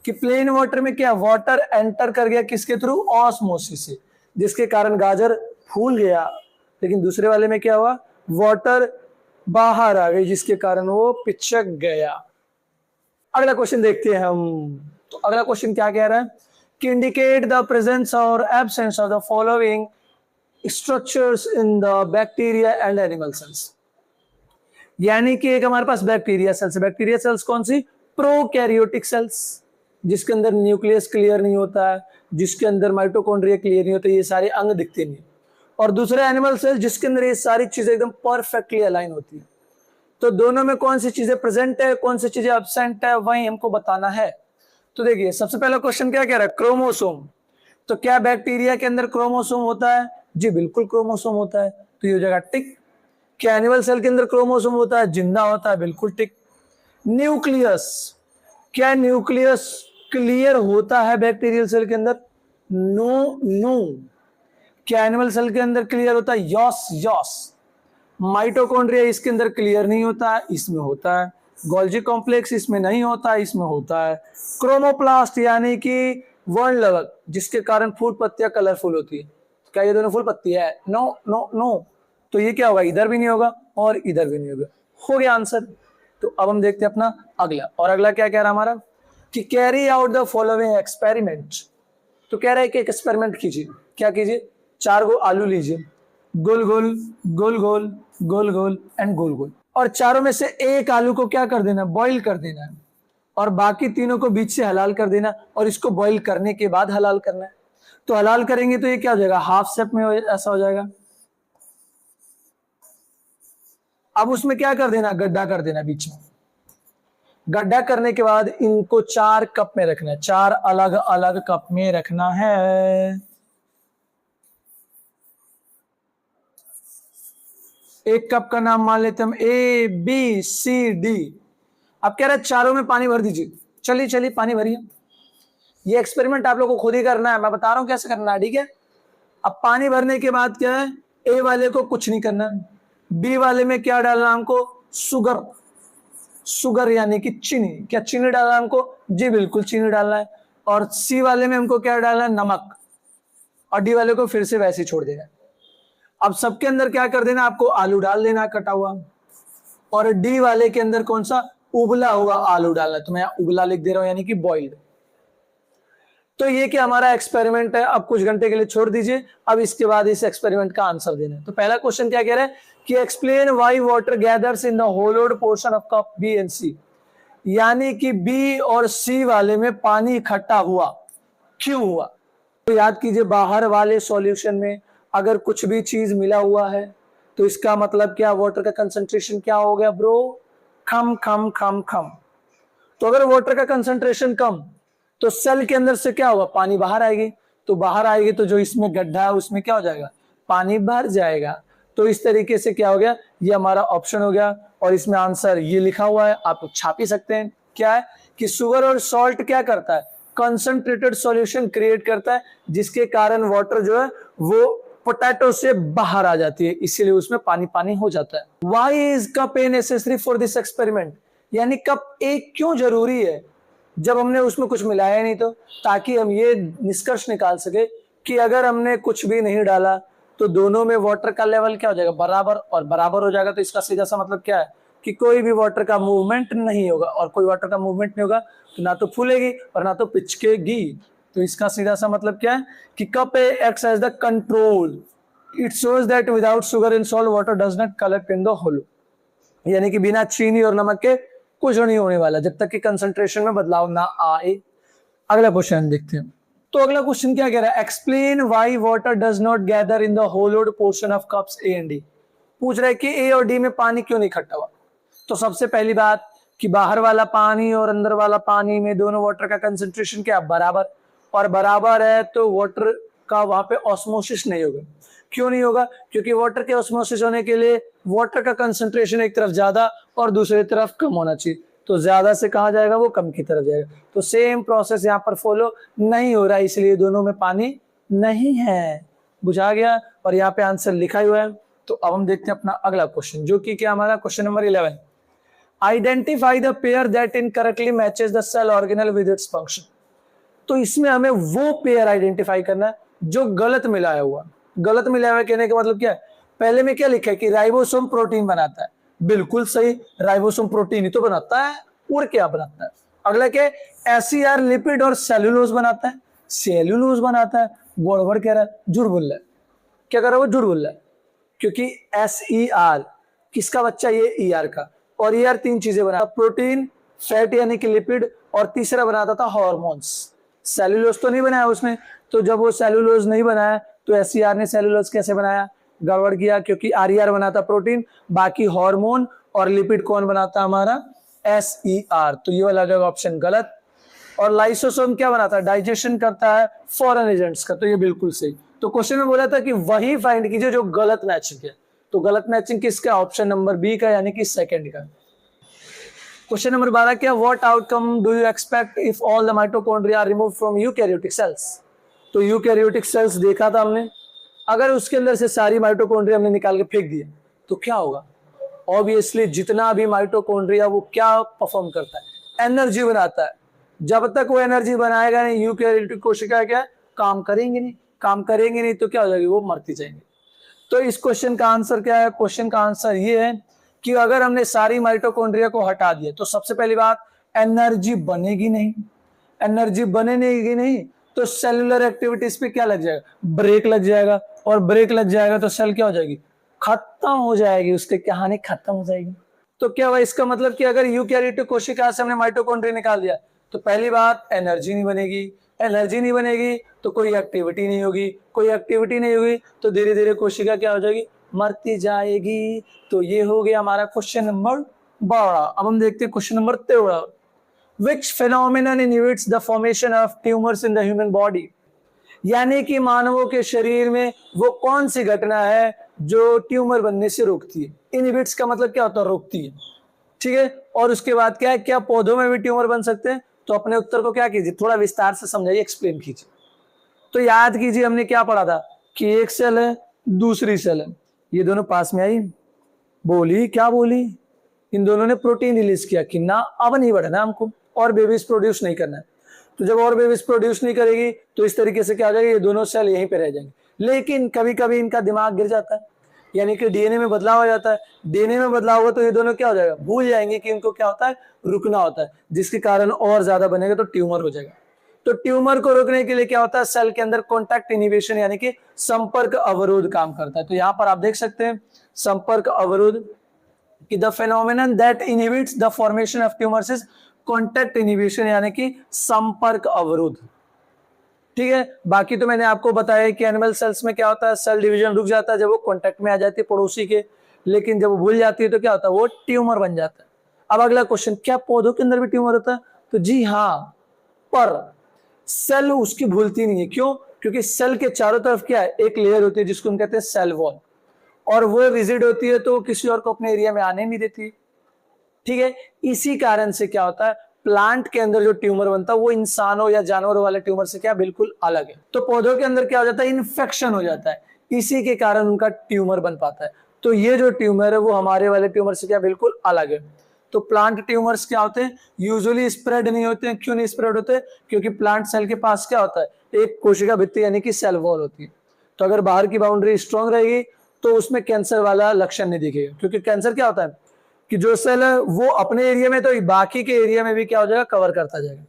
कि प्लेन वाटर में क्या, वाटर एंटर कर गया किसके थ्रू, ऑस्मोसिस से, जिसके कारण गाजर फूल गया। लेकिन दूसरे वाले में क्या हुआ, वाटर बाहर आ गई, जिसके कारण वो पिचक गया। अगला क्वेश्चन देखते हैं हम। तो अगला क्वेश्चन क्या कह रहा है कि इंडिकेट द प्रेजेंस और absence of the following structures in the bacteria and animal cells. यानी कि एक हमारे पास बैक्टीरिया सेल्स, बैक्टीरिया सेल्स कौन सी, प्रोकैरियोटिक सेल्स, जिसके अंदर न्यूक्लियस क्लियर नहीं होता है, जिसके अंदर माइटोकॉन्ड्रिया क्लियर नहीं होता, ये सारे अंग दिखते नहीं। और दूसरे एनिमल सेल्स जिसके अंदर ये सारी चीजें एकदम परफेक्टली अलाइन होती है। तो दोनों में कौन सी चीजें प्रेजेंट है, कौन सी चीजें एब्सेंट है, वही हमको बताना है। तो देखिए सबसे पहला क्वेश्चन क्या कह रहा है, क्रोमोसोम। तो क्या बैक्टीरिया के अंदर क्रोमोसोम होता है, जी बिल्कुल क्रोमोसोम होता है, तो ये हो जाएगा टिक। क्या एनिमल सेल के अंदर क्रोमोसोम होता है, जिंदा होता है, बिल्कुल टिक। न्यूक्लियस, क्या न्यूक्लियस क्लियर होता है बैक्टीरियल सेल के अंदर, नो नो। क्या एनिमल सेल के अंदर क्लियर होता है, यस यस। माइटोकॉन्ड्रिया इसके अंदर क्लियर नहीं होता है, इसमें होता है। गोल्जी कॉम्प्लेक्स इसमें नहीं होता है, इसमें होता है। क्रोमोप्लास्ट यानी कि वर्ण लवक, जिसके कारण फूल पत्तियां कलरफुल होती है। क्या ये दोनों फूल पत्ती है, नो नो नो। तो ये क्या होगा, इधर भी नहीं होगा और इधर भी नहीं होगा। हो गया आंसर। तो अब हम देखते हैं अपना अगला। और अगला क्या कह रहा है हमारा कि carry out the following experiment. तो कह रहा है कि एक एक्सपेरिमेंट कीजिए। क्या कीजिए, 4 गो आलू लीजिए, गोल गोल गोल गोल गोल गोल एंड गोल गोल, और चारों में से एक आलू को क्या कर देना, बॉईल कर देना है, और बाकी तीनों को बीच से हलाल कर देना, और इसको बॉईल करने के बाद हलाल करना है। तो हलाल करेंगे तो ये क्या हो जाएगा, हाफ शेप में ऐसा हो जाएगा। अब उसमें क्या कर देना, गड्ढा कर देना बीच में। गड्ढा करने के बाद इनको 4 कप में रखना है, 4 अलग अलग कप में रखना है। एक कप का नाम मान लेते हम A B C D। अब कह रहे हैं चारों में पानी भर दीजिए। चलिए चलिए पानी भरिए। ये एक्सपेरिमेंट आप लोगों को खुद ही करना है, मैं बता रहा हूं कैसे करना है, ठीक है। अब पानी भरने के बाद क्या है, A वाले को कुछ नहीं करना, B वाले में क्या डालना हमको, शुगर, शुगर यानी कि चीनी। क्या चीनी डालना हमको, जी बिल्कुल चीनी डालना है। और C वाले में हमको क्या डालना है, नमक। और D वाले को फिर से वैसे ही छोड़ देना। अब सबके अंदर क्या कर देना, आपको आलू डाल देना कटा हुआ, और डी वाले के अंदर कौन सा, उबला हुआ आलू डालना। तो मैं उबला लिख दे रहा हूं, यानी कि बॉइल्ड। तो ये क्या हमारा एक्सपेरिमेंट है। अब कुछ घंटे के लिए छोड़ दीजिए। अब इसके बाद इस एक्सपेरिमेंट का आंसर देना है। तो पहला क्वेश्चन क्या कह रहा है कि explain why water gathers in the hollowed portion of cup B and C. यानी कि बी और सी वाले में पानी इकट्ठा हुआ, क्यों हुआ। तो याद कीजिए, बाहर वाले सॉल्यूशन में अगर कुछ भी चीज मिला हुआ है तो इसका मतलब क्या, वाटर का कंसंट्रेशन क्या हो गया ब्रो, कम कम कम कम। तो अगर वाटर का कंसंट्रेशन कम तो सेल के अंदर से क्या होगा, पानी बाहर आएगी। तो बाहर आएगी तो जो इसमें गड्ढा है उसमें क्या हो जाएगा, पानी भर जाएगा। तो इस तरीके से क्या हो गया, ये हमारा ऑप्शन हो गया। और इसमें आंसर ये लिखा हुआ है, आप छाप ही सकते हैं। क्या है कि शुगर और सॉल्ट क्या करता है, कंसंट्रेटेड सॉल्यूशन क्रिएट करता है, जिसके कारण वाटर जो है वो पोटैटो से बाहर आ जाती है, इसीलिए उसमें पानी पानी हो जाता है। Why is cup A necessary for this experiment? यानी कप एक क्यों जरूरी है जब हमने उसमें कुछ मिलाया नहीं, तो ताकि हम ये निष्कर्ष निकाल सके कि अगर हमने कुछ भी नहीं डाला तो दोनों में वाटर का लेवल क्या हो जाएगा, बराबर। और बराबर हो जाएगा तो इसका सीधा सा मतलब क्या है कि कोई भी वाटर का मूवमेंट नहीं होगा, और कोई वाटर का मूवमेंट नहीं होगा तो ना तो फूलेगी और ना तो पिचकेगी। तो इसका सीधा सा मतलब क्या है कि cup A acts as the control, it shows that without sugar in salt water does not collect in the hollow. यानी कि बिना चीनी और नमक के कुछ नहीं होने वाला जब तक कि कंसंट्रेशन में बदलाव ना आए। अगला क्वेश्चन देखते हैं। तो अगला क्वेश्चन क्या कह रहा है, explain why water does not gather in the hollowed portion of cups A and D. पूछ रहा है कि ए और डी में पानी क्यों नहीं इकट्ठा हुआ। तो सबसे पहली बात कि बाहर वाला पानी और अंदर वाला पानी में दोनों वाटर का कंसंट्रेशन क्या बराबर, और बराबर है तो वाटर का वहां पे ऑस्मोसिस नहीं होगा। क्यों नहीं होगा, क्योंकि वाटर के ऑस्मोसिस होने के लिए वाटर का कंसंट्रेशन एक तरफ ज्यादा और दूसरी तरफ कम होना चाहिए। तो ज्यादा से कहा जाएगा वो कम की तरफ जाएगा। तो सेम प्रोसेस यहाँ पर फॉलो नहीं हो रहा है, इसलिए दोनों में पानी नहीं है। बुझा गया, और यहाँ पे आंसर लिखा हुआ है। तो अब हम देखते हैं अपना अगला क्वेश्चन, जो कि क्या हमारा question number 11, identify the pair that incorrectly matches the cell organelle with its function. तो इसमें हमें वो पेयर आइडेंटिफाई करना है जो गलत मिलाया हुआ। गलत मिलाया हुआ कहने का मतलब क्या है, पहले में क्या लिखा है कि राइबोसोम प्रोटीन बनाता है, बिल्कुल सही, राइबोसोम प्रोटीन ही तो बनाता है, और क्या बनाता है। अगला क्या है, एसईआर लिपिड और सेलुलोज बनाता है, सेलुलोज बनाता है। गड़बड़ कह रहा है, झूठ बोल रहा है। क्या कर रहा है वो, झूठ बोल रहा है, क्योंकि एसईआर किसका बच्चा, ये ईआर का, और ईआर तीन चीजें बनाता, प्रोटीन, फैट यानी कि लिपिड, और तीसरा बनाता था हार्मोन्स। सेलुलोज तो नहीं बनाया उसने, तो जब वो सेलुलोज नहीं बनाया तो एसईआर ने सेलुलोज कैसे बनाया, गड़बड़ किया, क्योंकि आरईआर बनाता प्रोटीन, बाकी हार्मोन और लिपिड कौन बनाता हमारा, एसईआर। तो ये वाला ऑप्शन गलत। और लाइसोसोम क्या बनाता है, डाइजेशन करता है फॉरेन एजेंट्स का, तो ये बिल्कुल सही। तो क्वेश्चन में बोला था कि वही फाइंड कीजिए जो गलत मैचिंग है। तो गलत मैचिंग किसका, ऑप्शन नंबर बी का, यानी कि सेकंड का। क्वेश्चन नंबर 12 क्या, what outcome do you expect if all the mitochondria are removed from eukaryotic cells. तो यूकैरियोटिक सेल्स देखा था हमने, अगर उसके अंदर से सारी माइटोकॉन्ड्रिया हमने निकाल के फेंक दिए तो क्या होगा। ऑब्वियसली जितना भी माइटोकॉन्ड्रिया वो क्या परफॉर्म करता है, एनर्जी बनाता है। जब तक वो एनर्जी बनाएगा नहीं, यूकैरियोटिक कोशिका क्या काम करेंगे नहीं, काम करेंगे नहीं तो क्या हो जाएगी, वो मरती जाएंगे। तो इस क्वेश्चन का आंसर क्या है, क्वेश्चन का आंसर ये है कि अगर हमने सारी माइटोकॉन्ड्रिया को हटा दिया तो सबसे पहली बात एनर्जी बनेगी नहीं, एनर्जी बनेगी नहीं तो सेलुलर एक्टिविटीज पे क्या लग जाएगा, ब्रेक लग जाएगा, और ब्रेक लग जाएगा तो सेल क्या हो जाएगी, खत्म हो जाएगी, उसकी कहानी खत्म हो जाएगी। तो क्या हुआ, इसका मतलब कि अगर यूकैरियोटिक कोशिका से हमने माइटोकॉन्ड्रिया निकाल दिया तो पहली बात एनर्जी नहीं बनेगी, एनर्जी नहीं बनेगी तो कोई एक्टिविटी नहीं होगी, कोई एक्टिविटी नहीं होगी तो धीरे धीरे कोशिका क्या हो जाएगी, मरती जाएगी। तो ये हो गया हमारा क्वेश्चन नंबर 12। अब हम देखते हैं question number 13, which phenomenon inhibits the formation of tumors in the human body। यानी कि मानवों के शरीर में वो कौन सी घटना है जो ट्यूमर बनने से रोकती है। इनहिबिट्स का मतलब क्या होता है, रोकती है, ठीक है। और उसके बाद क्या है, क्या पौधों में भी ट्यूमर बन सकते हैं। तो अपने उत्तर को क्या कीजिए, थोड़ा विस्तार से समझाइए, एक्सप्लेन कीजिए। तो याद कीजिए हमने क्या पढ़ा था कि एक सेल है दूसरी सेल है, ये दोनों पास में आई, बोली क्या बोली, इन दोनों ने प्रोटीन रिलीज किया कि ना अब नहीं बढ़ना हमको, और बेबीज प्रोड्यूस नहीं करना है। तो जब और बेबीज प्रोड्यूस नहीं करेगी तो इस तरीके से क्या हो जाएगा, ये दोनों सेल यहीं पे रह जाएंगे। लेकिन कभी कभी इनका दिमाग गिर जाता है, यानी कि डीएनए में बदलाव हो जाता है। डीएनए में बदलाव हुआ तो ये दोनों क्या हो जाएगा, भूल जाएंगे कि इनको क्या होता है, रुकना होता है, जिसके कारण और ज्यादा बनेगा तो ट्यूमर हो जाएगा। तो ट्यूमर को रोकने के लिए क्या होता है, सेल के अंदर कॉन्टैक्ट इनहिबिशन यानी कि संपर्क अवरोध काम करता है। तो यहाँ पर आप देख सकते हैं संपर्क अवरोध कि the phenomenon that inhibits the formation of tumours is contact inhibition यानी कि संपर्क अवरोध, ठीक है। बाकी तो मैंने आपको बताया कि एनिमल सेल्स में क्या होता है, सेल डिवीजन रुक जाता है जब वो कॉन्टैक्ट में आ जाती है पड़ोसी के, लेकिन जब वो भूल जाती है तो क्या होता है, वो ट्यूमर बन जाता है। अब अगला क्वेश्चन, क्या पौधों के अंदर भी ट्यूमर होता है। तो जी हाँ, पर सेल उसकी भूलती नहीं है। क्यों, क्योंकि सेल के चारों तरफ क्या है, एक लेयर होती है जिसको हम कहते हैं सेल वॉल, और वो रिजिड होती है तो किसी और को अपने एरिया में आने नहीं देती, ठीक है। इसी कारण से क्या होता है, प्लांट के अंदर जो ट्यूमर बनता है वो इंसानों या जानवरों वाले ट्यूमर से क्या बिल्कुल अलग है। तो पौधों के अंदर क्या हो जाता है, इन्फेक्शन हो जाता है, इसी के कारण उनका ट्यूमर बन पाता है। तो ये जो ट्यूमर है वो हमारे वाले ट्यूमर से क्या बिल्कुल अलग है। तो प्लांट ट्यूमर्स क्या होते हैं, यूजुअली स्प्रेड नहीं होते हैं। क्यों नहीं स्प्रेड होते, क्योंकि प्लांट सेल के पास क्या होता है, एक कोशिका भित्ति यानी कि सेल वॉल होती है। तो अगर बाहर की बाउंड्री स्ट्रांग रहेगी तो उसमें कैंसर वाला लक्षण नहीं दिखेगा, क्योंकि कैंसर क्या होता है कि जो सेल है वो अपने एरिया में तो बाकी के एरिया में भी क्या हो जाएगा, कवर करता जाएगा।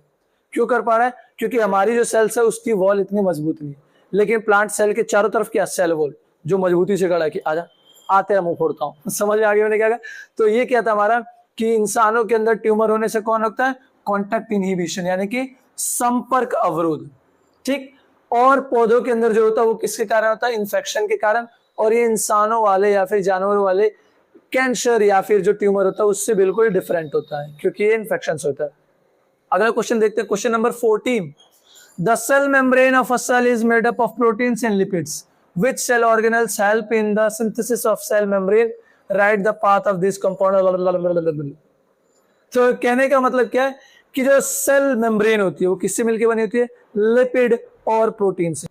क्यों कर पा रहा है, क्योंकि हमारी जो सेल्स है उसकी वॉल इतनी मजबूत नहीं है, लेकिन प्लांट सेल के चारों तरफ क्या सेल वॉल जो मजबूती से गड़ा कि आजा आते मुंह फोड़ता हूँ, समझ में आ गया मैंने क्या कहा। तो ये क्या था हमारा कि इंसानों के अंदर ट्यूमर होने से कौन होता है, कॉन्टैक्ट इनहिबिशन यानी कि संपर्क अवरोध, ठीक। और पौधों के अंदर जो होता है वो किसके कारण होता है, इन्फेक्शन के कारण। और ये इंसानों वाले या फिर जानवरों वाले कैंसर या फिर जो ट्यूमर होता है उससे बिल्कुल डिफरेंट होता है, क्योंकि ये इन्फेक्शन होता है। अगला क्वेश्चन देखते हैं, question number 14। The cell membrane of a cell is made up of proteins and lipids, which cell organelles help in the synthesis of cell membrane, write the path of this compound. तो कहने का मतलब क्या है कि जो cell membrane होती है वो किससे मिलकर बनी होती है, लिपिड और प्रोटीन से।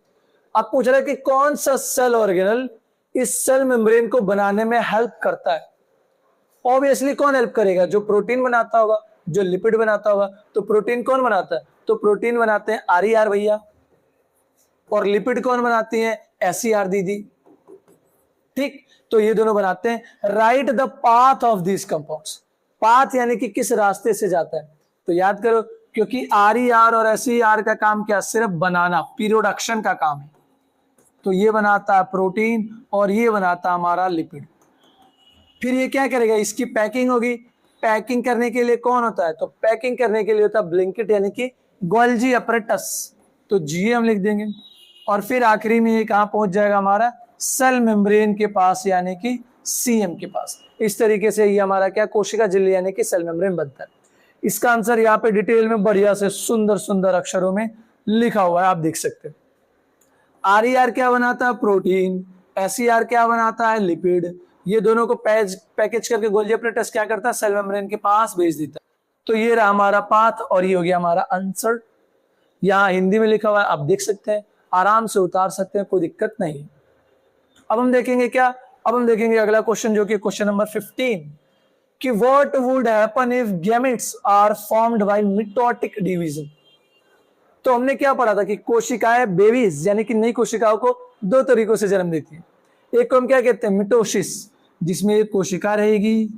अब पूछ रहा है कि कौन सा सेल ऑर्गेनल इस सेल मेम्ब्रेन को बनाने में हेल्प करता है। ऑब्वियसली कौन हेल्प करेगा, जो प्रोटीन बनाता होगा, जो लिपिड बनाता होगा। तो प्रोटीन कौन बनाता है, तो प्रोटीन बनाते हैं RER भैया, और लिपिड कौन बनाती है, SER दीदी, ठीक। तो ये दोनों बनाते हैं। Right the path of this compounds, path यानी कि किस रास्ते से जाता है। तो याद करो, क्योंकि RER और SER का काम क्या, सिर्फ बनाना, प्रोडक्शन का काम है। तो ये बनाता है प्रोटीन और ये बनाता है हमारा लिपिड। फिर ये क्या करेगा, इसकी पैकिंग होगी। पैकिंग करने के लिए कौन होता है, तो पैकिंग करने के लिए होता है ब्लिंकेट यानी कि गोल्जी अपरेटस, तो GA हम लिख देंगे। और फिर आखिरी में ये कहां पहुंच जाएगा, हमारा सेल मेम्ब्रेन के पास यानी कि CM के पास। इस तरीके से ये हमारा क्या, कोशिका झिल्ली यानी कि सेल मेम्ब्रेन बनता है। इसका आंसर यहाँ पे डिटेल में बढ़िया से सुंदर सुंदर अक्षरों में लिखा हुआ है, आप देख सकते हैं। RER क्या बनाता है, प्रोटीन। SER क्या बनाता है, लिपिड। ये दोनों को पैकेज करके गोल्जी अपरेटस क्या करता है, सेल मेम्ब्रेन के पास भेज देता है। तो ये रहा हमारा पाथ और ये हो गया हमारा आंसर। यहाँ हिंदी में लिखा हुआ है, आप देख सकते हैं, आराम से उतार सकते हैं, कोई दिक्कत नहीं। अब हम देखेंगे क्या, अब हम देखेंगे अगला क्वेश्चन जो कि क्वेश्चन नंबर 15 कि what would happen if gametes are formed by mitotic division. तो हमने क्या पढ़ा था कि कोशिकाएं, बेबीज यानी कि नई कोशिकाओं को दो तरीकों से जन्म देती है। एक को हम क्या कहते हैं, मिटोसिस, जिसमें एक कोशिका रहेगी,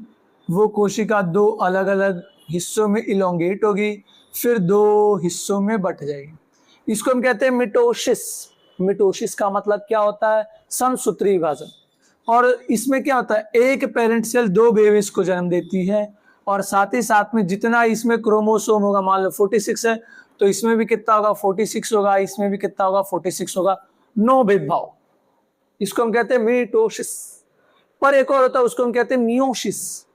वो कोशिका दो अलग अलग हिस्सों में इलोंगेट होगी, फिर दो हिस्सों में बट जाएगी। इसको हम कहते हैं मिटोसिस। मिटोसिस का मतलब क्या होता है, समसूत्री विभाजन। और इसमें क्या होता है, एक पेरेंट सेल दो बेबीज को जन्म देती है, और साथ ही साथ में जितना इसमें क्रोमोसोम होगा, मान लो 46 है, तो इसमें भी कितना होगा, 46 होगा, इसमें भी कितना होगा, 46 होगा। नो भेदभाव, इसको हम कहते हैं मिटोसिस। पर एक और होता है, उसको हम कहते हैं मियोसिस।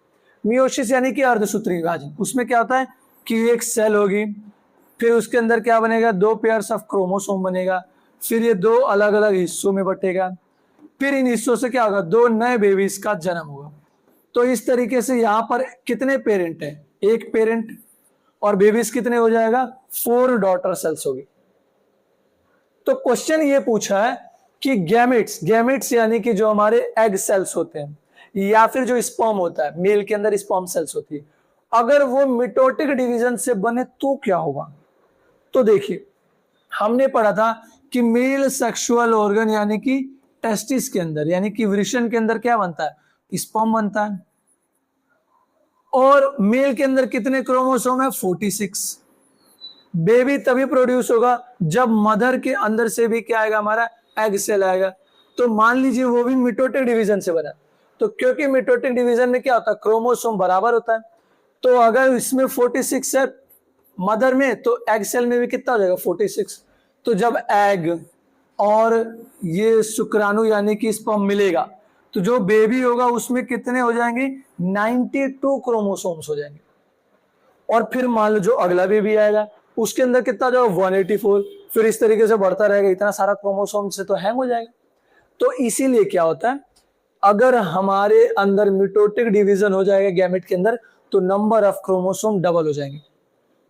मियोसिस यानी कि अर्धसूत्री विभाजन। उसमें क्या होता है कि एक सेल होगी, फिर उसके अंदर क्या बनेगा, दो पेयर्स ऑफ क्रोमोसोम बनेगा, फिर ये दो अलग अलग हिस्सों में बटेगा, फिर इन हिस्सों से क्या होगा, दो नए बेबीज का जन्म होगा। तो इस तरीके से यहाँ पर कितने पेरेंट हैं, एक पेरेंट, और बेबीज कितने हो जाएगा, 4 डॉटर सेल्स होगी। तो क्वेश्चन ये पूछा है कि गैमेट्स यानी कि जो हमारे एग सेल्स होते हैं, या फिर जो स्पर्म होता है, मेल के अंदर स्पर्म सेल्स होती है, अगर वो मिटोटिक डिवीजन से बने तो क्या होगा। तो देखिए, हमने पढ़ा था कि मेल सेक्सुअल ऑर्गन यानी कि टेस्टिस के अंदर यानी कि वृषण के अंदर क्या बनता है, स्पर्म बनता है। और मेल के अंदर कितने क्रोमोसोम है, 46। बेबी तभी प्रोड्यूस होगा जब मदर के अंदर से भी क्या आएगा, हमारा एग सेल आएगा। तो मान लीजिए वो भी मिटोटिक डिवीजन से बना, तो क्योंकि मिटोटिक डिवीजन में क्या होता है, क्रोमोसोम बराबर होता है, तो अगर इसमें 46 है मदर में, तो एग सेल में भी कितना हो जाएगा, 46। तो जब एग और ये शुक्राणु यानी कि स्पर्म मिलेगा, तो जो बेबी होगा उसमें कितने हो जाएंगे, 92 क्रोमोसोम्स हो जाएंगे। और फिर मान लो जो अगला बेबी आएगा उसके अंदर कितना जो 184, फिर इस तरीके से बढ़ता रहेगा, इतना सारा क्रोमोसोम से तो हैंग हो जाएगा। तो इसीलिए क्या होता है, अगर हमारे अंदर मिटोटिक डिवीजन हो जाएगा गैमेट के अंदर, तो नंबर ऑफ क्रोमोसोम डबल हो जाएंगे,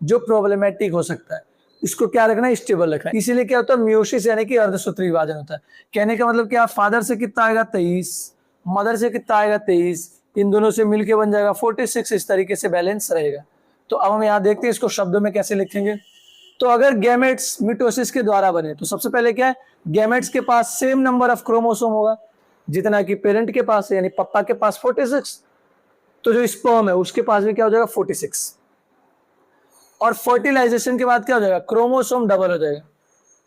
जो प्रॉब्लमेटिक हो सकता है। इसको क्या रखना है, स्टेबल रखना है। इसीलिए क्या होता है, मियोसिस यानी कि अर्धसूत्री विभाजन होता है। कहने का मतलब क्या, फादर से कितना आएगा 23, मदर से कितना आएगा 23, इन दोनों से मिलके बन जाएगा 46। इस तरीके से बैलेंस रहेगा। तो अब हम यहाँ देखते हैं इसको शब्दों में कैसे लिखेंगे। तो अगर गैमेट्स मिटोसिस के द्वारा बने, तो सबसे पहले क्या है, गैमेट्स के पास सेम नंबर ऑफ क्रोमोसोम होगा जितना कि पेरेंट के पास है, यानी पापा के पास 46, तो जो स्पर्म है उसके पास भी क्या हो जाएगा, 46। और फर्टिलाइजेशन के बाद क्या हो जाएगा, क्रोमोसोम डबल हो जाएगा।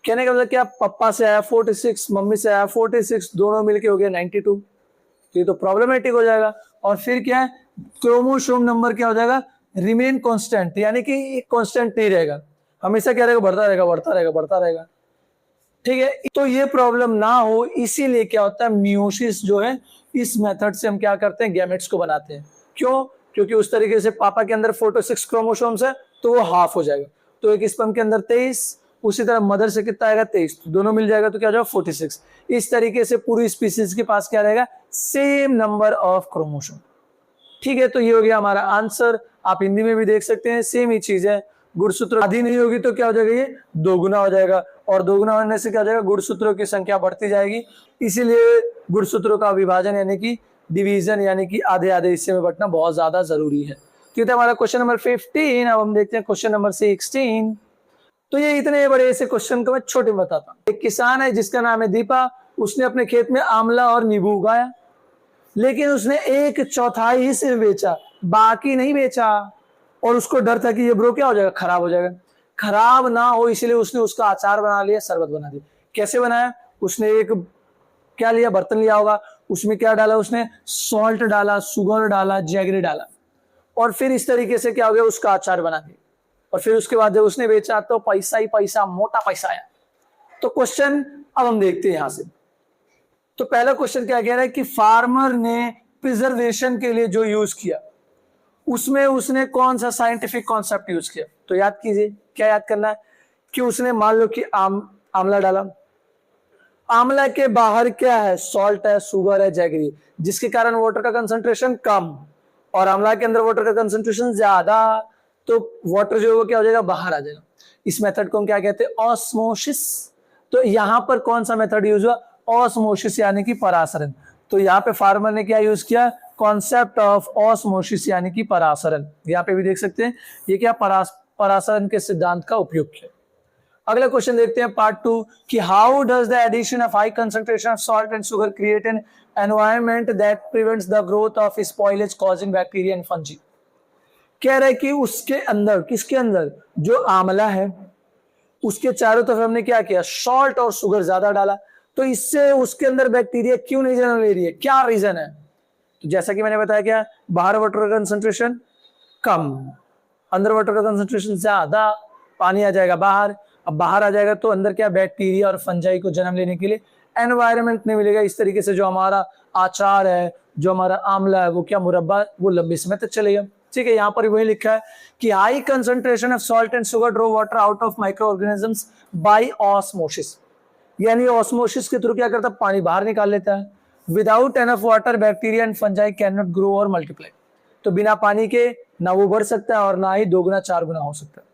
कहने का मतलब क्या, पापा से आया 46, मम्मी से आया 46, दोनों मिलके हो गया 92। तो ये तो प्रॉब्लमेटिक हो जाएगा। और फिर क्या है, क्रोमोसोम नंबर क्या हो जाएगा, रिमेन कांस्टेंट, यानी कि कांस्टेंट नहीं रहेगा, हमेशा क्या रहेगा, बढ़ता रहेगा बढ़ता रहेगा बढ़ता रहेगा। ठीक है, तो ये प्रॉब्लम ना हो इसीलिए क्या होता है, मियोसिस जो है इस मेथड से हम क्या करते हैं, गैमेट्स को बनाते हैं। क्यों? क्योंकि उस तरीके से पापा के अंदर 46 क्रोमोसोम्स है तो वो हाफ हो जाएगा, तो एक स्पर्म के अंदर 23, उसी तरह मदर से कितना आएगा 23, तो दोनों मिल जाएगा तो क्या हो जाएगा 46। इस तरीके से पूरी स्पीसीज के पास क्या रहेगा, सेम नंबर ऑफ क्रोमोसोम। ठीक है, तो ये हो गया हमारा आंसर। आप हिंदी में भी देख सकते हैं, सेम ही चीज है। गुणसूत्र आधी नहीं होगी तो क्या हो जाएगा, ये दोगुना हो जाएगा, और दोगुना होने से क्या हो जाएगा, गुणसूत्रों की संख्या बढ़ती जाएगी। इसीलिए गुणसूत्रों का विभाजन यानी कि डिवीजन यानी कि आधे आधे हिस्से में बंटना बहुत ज्यादा जरूरी है। तो ये था हमारा क्वेश्चन नंबर 15। अब हम देखते हैं क्वेश्चन नंबर 16। तो ये इतने बड़े ऐसे क्वेश्चन को मैं छोटे में बताता हूँ। एक किसान है जिसका नाम है दीपा, उसने अपने खेत में आंवला और नींबू उगाया, लेकिन उसने 1/4 ही सिर्फ बेचा, बाकी नहीं बेचा, और उसको डर था कि ये ब्रो क्या हो जाएगा, खराब हो जाएगा। खराब ना हो इसलिए उसने उसका अचार बना लिया, शरबत बना दिया। कैसे बनाया, उसने एक क्या लिया, बर्तन लिया होगा, उसमें क्या डाला, उसने सॉल्ट डाला, शुगर डाला, जैगरी डाला, और फिर इस तरीके से क्या हो गया, उसका अचार बना दिया। और फिर उसके बाद जब उसने बेचा तो पैसा ही पैसा, मोटा पैसा आया। तो क्वेश्चन अब हम देखते हैं यहां से। तो पहला क्वेश्चन क्या कह रहा है कि फार्मर ने प्रिजर्वेशन के लिए जो यूज किया उसमें उसने कौन सा साइंटिफिक कॉन्सेप्ट यूज किया। तो याद कीजिए, क्या याद करना है कि उसने मान लो कि आंवला डाला, आंवला के बाहर क्या है, सॉल्ट है, शुगर है, जैगरी, जिसके कारण वाटर का कंसंट्रेशन कम, और आंवला के अंदर वाटर का कंसंट्रेशन ज्यादा, तो वाटर जो है वो क्या हो जाएगा, बाहर आ जाएगा। इस मेथड को हम क्या कहते हैं, ऑस्मोसिस। तो यहां पर कौन सा मेथड यूज हुआ, ऑस्मोसिस यानी कि परासरण। तो यहाँ पे फार्मर ने क्या यूज किया, कॉन्सेप्ट ऑफ ऑस्मोसिस यानी कि परासरण। यहाँ पे भी देख सकते हैं ये क्या, परासरण के सिद्धांत का उपयोग किया। अगला क्वेश्चन देखते हैं पार्ट 2 कि how does the addition of high concentration of salt and sugar create an environment that prevents the growth of spoilage causing bacteria and fungi. कह रहा है कि उसके अंदर, किसके अंदर, जो आंवला है उसके चारों तरफ हमने क्या किया, सॉल्ट और शुगर ज्यादा डाला, तो इससे उसके अंदर बैक्टीरिया क्यों नहीं जन्म ले रही है, क्या रीजन है। तो जैसा कि मैंने बताया, क्या बाहर वाटर का कंसंट्रेशन कम, अंदर वाटर का कंसंट्रेशन ज्यादा, पानी आ जाएगा बाहर, अब बाहर आ जाएगा तो अंदर क्या, बैक्टीरिया और फंजाई को जन्म लेने के लिए एनवायरनमेंट नहीं मिलेगा। इस तरीके से जो हमारा आचार है, जो हमारा आंवला है, वो क्या, मुरब्बा, वो लंबे समय तक चलेगा। ठीक है, यहाँ पर वही लिखा है कि high concentration of salt and sugar draw water out of microorganisms by osmosis, यानी ऑस्मोसिस के थ्रू क्या करता है, पानी बाहर निकाल लेता है। Without enough water bacteria and fungi can not grow और मल्टीप्लाई। तो बिना पानी के ना वो बढ़ सकता है और ना ही 2 गुना 4 गुना हो सकता है।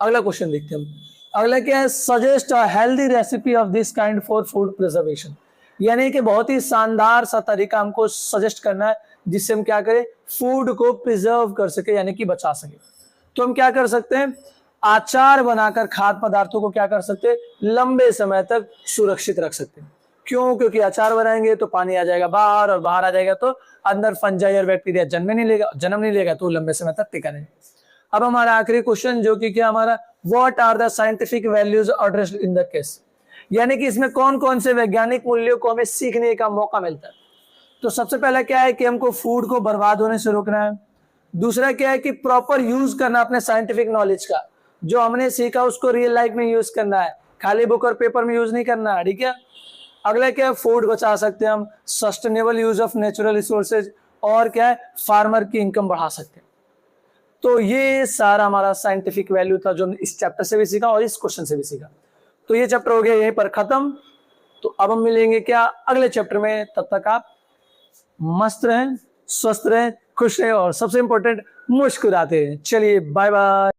अगला क्वेश्चन देखते हैं हम। अगला क्या है, suggest a healthy recipe of this kind for food preservation, यानी कि बहुत ही शानदार सा तरीका हमको सजेस्ट करना है जिससे हम क्या करें, फूड को प्रिजर्व कर सके यानी कि बचा सके। तो हम क्या कर सकते हैं, आचार बनाकर खाद्य पदार्थों को क्या कर सकते हैं, लंबे समय तक सुरक्षित रख सकते हैं। क्यों? क्योंकि अचार बनाएंगे तो पानी आ जाएगा बाहर, और बाहर आ जाएगा तो अंदर फंजाई और बैक्टीरिया जन्म नहीं लेगा, तो लंबे समय तक टिका रहेगा। अब हमारा आखिरी क्वेश्चन जो कि क्या हमारा, what are the scientific values addressed in the case, यानी कि इसमें कौन कौन से वैज्ञानिक मूल्यों को हमें सीखने का मौका मिलता है। तो सबसे पहला क्या है कि हमको फूड को बर्बाद होने से रोकना है। दूसरा क्या है कि प्रॉपर यूज करना अपने साइंटिफिक नॉलेज का, जो हमने सीखा उसको रियल लाइफ में यूज करना है, खाली बुक और पेपर में यूज नहीं करना है। ठीक है, अगला क्या है, फूड बचा सकते हैं हम, sustainable use of natural resources, और क्या है, फार्मर की इनकम बढ़ा सकते हैं। तो ये सारा हमारा साइंटिफिक वैल्यू था जो हमने इस चैप्टर से भी सीखा और इस क्वेश्चन से भी सीखा। तो ये चैप्टर हो गया यहीं पर खत्म। तो अब हम मिलेंगे क्या अगले चैप्टर में, तब तक आप मस्त रहें, स्वस्थ रहें, खुश रहें और सबसे इंपॉर्टेंट मुस्कुराते रहें। चलिए बाय बाय।